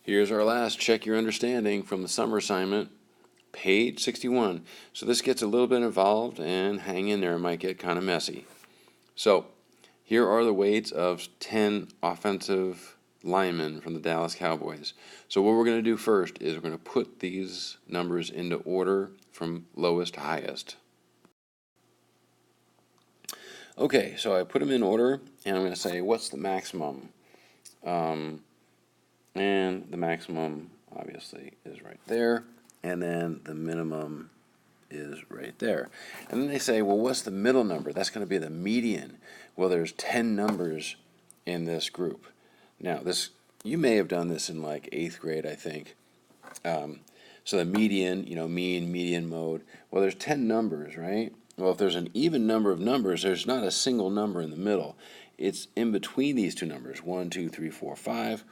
Here's our last check your understanding from the summer assignment, page 61. So this gets a little bit involved, and hang in there, it might get kind of messy. So here are the weights of 10 offensive linemen from the Dallas Cowboys. So what we're going to do first is we're going to put these numbers into order from lowest to highest. Okay, so I put them in order, and I'm going to say, what's the maximum? And the maximum, obviously, is right there, and then the minimum is right there. And then they say, well, what's the middle number? That's going to be the median. Well, there's 10 numbers in this group. Now, this, you may have done this in like 8th grade, I think. So the median, mean, median, mode. Well, there's 10 numbers, right? Well, if there's an even number of numbers, there's not a single number in the middle. It's in between these two numbers, 1, 2, 3, 4, 5.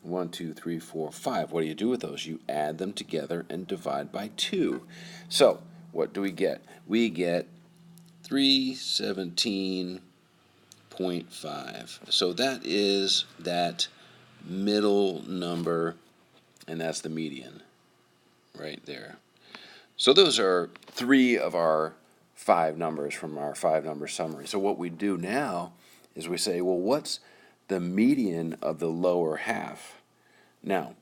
1, 2, 3, 4, 5. What do you do with those? You add them together and divide by 2. So, what do we get? We get 317.5. So that is that middle number, and that's the median right there. So those are 3 of our 5 numbers from our 5-number summary. So what we do now is we say, well, what's the median of the lower half? Now,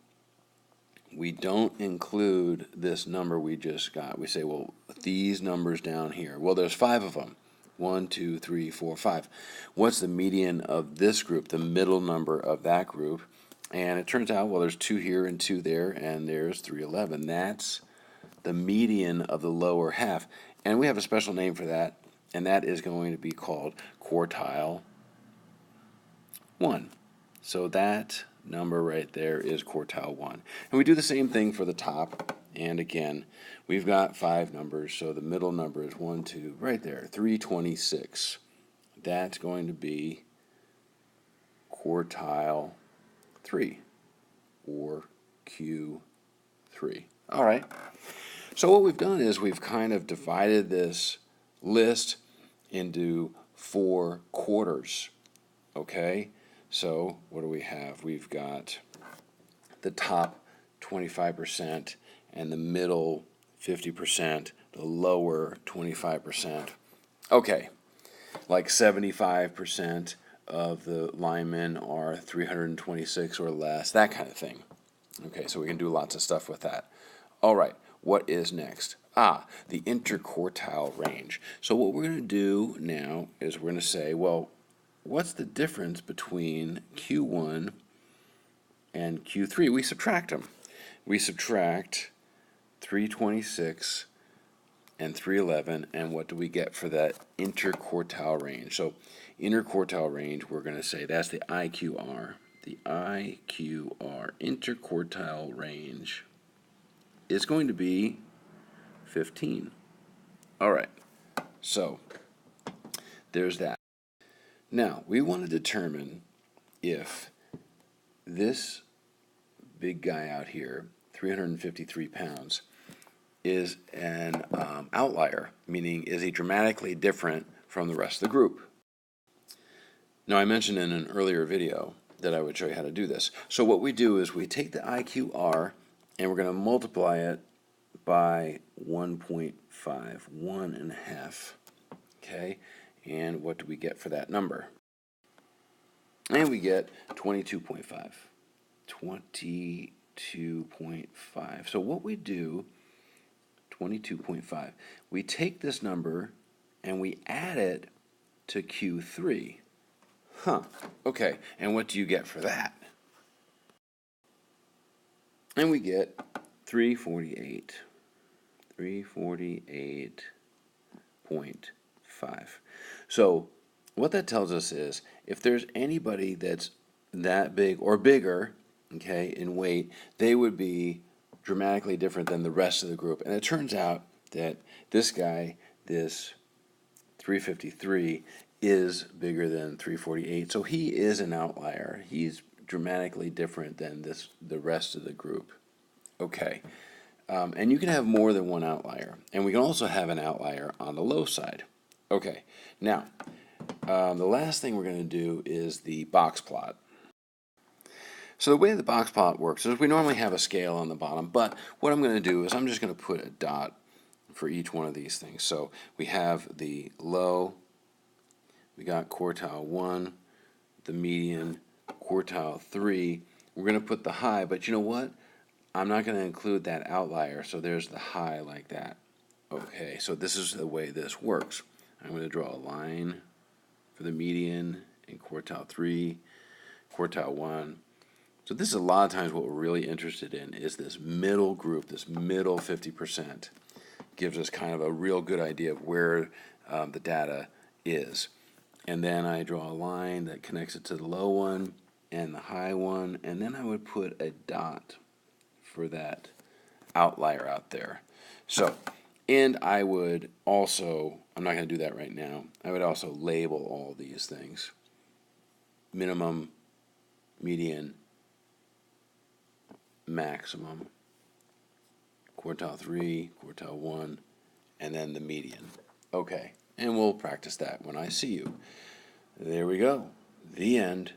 we don't include this number we just got. We say, well, these numbers down here. Well, there's 5 of them. 1, 2, 3, 4, 5. What's the median of this group, the middle number of that group? And it turns out, well, there's 2 here and 2 there, and there's 311. That's the median of the lower half. And we have a special name for that, and that is going to be called quartile 1. So that number right there is quartile 1. And we do the same thing for the top. And again, we've got 5 numbers, so the middle number is 1, 2, right there, 326. That's going to be quartile 3, or Q3. All right. So what we've done is we've kind of divided this list into 4 quarters. Okay? So what do we have? We've got the top 25% and the middle 50%, the lower 25%. Okay, like 75% of the linemen are 326 or less, that kind of thing. Okay, so we can do lots of stuff with that. All right, what is next? The interquartile range. So what we're going to do now is we're going to say, well, what's the difference between Q1 and Q3? We subtract them. We subtract 326 and 311, and what do we get for that interquartile range? So interquartile range, we're going to say that's the IQR. The IQR, interquartile range, is going to be 15. All right, so there's that. Now, we want to determine if this big guy out here, 353 pounds, is an outlier, meaning is he dramatically different from the rest of the group. Now, I mentioned in an earlier video that I would show you how to do this. So what we do is we take the IQR and we're going to multiply it by 1.5, 1.5, okay? And what do we get for that number? And we get 22.5. 22.5. So what we do, 22.5, we take this number and we add it to Q3. Okay, and what do you get for that? And we get 348. 348.5. So what that tells us is if there's anybody that's that big or bigger, okay, in weight, they would be dramatically different than the rest of the group. And it turns out that this guy, this 353, is bigger than 348. So he is an outlier. He's dramatically different than the rest of the group. Okay. And you can have more than one outlier. And we can also have an outlier on the low side. Okay. Now, the last thing we're going to do is the box plot. So the way the box plot works is we normally have a scale on the bottom, but what I'm going to do is I'm just going to put a dot for each one of these things. So we have the low, we got quartile 1, the median, quartile 3. We're going to put the high, but you know what? I'm not going to include that outlier, so there's the high like that. Okay, so this is the way this works. I'm going to draw a line for the median in quartile 3, quartile 1. So this is a lot of times what we're really interested in is this middle group, this middle 50%. Gives us kind of a real good idea of where the data is. And then I draw a line that connects it to the low one and the high one, and then I would put a dot for that outlier out there. So, and I would also, I'm not going to do that right now, I would also label all these things. Minimum, median, maximum, quartile 3, quartile 1, and then the median. Okay, and we'll practice that when I see you. There we go. The end.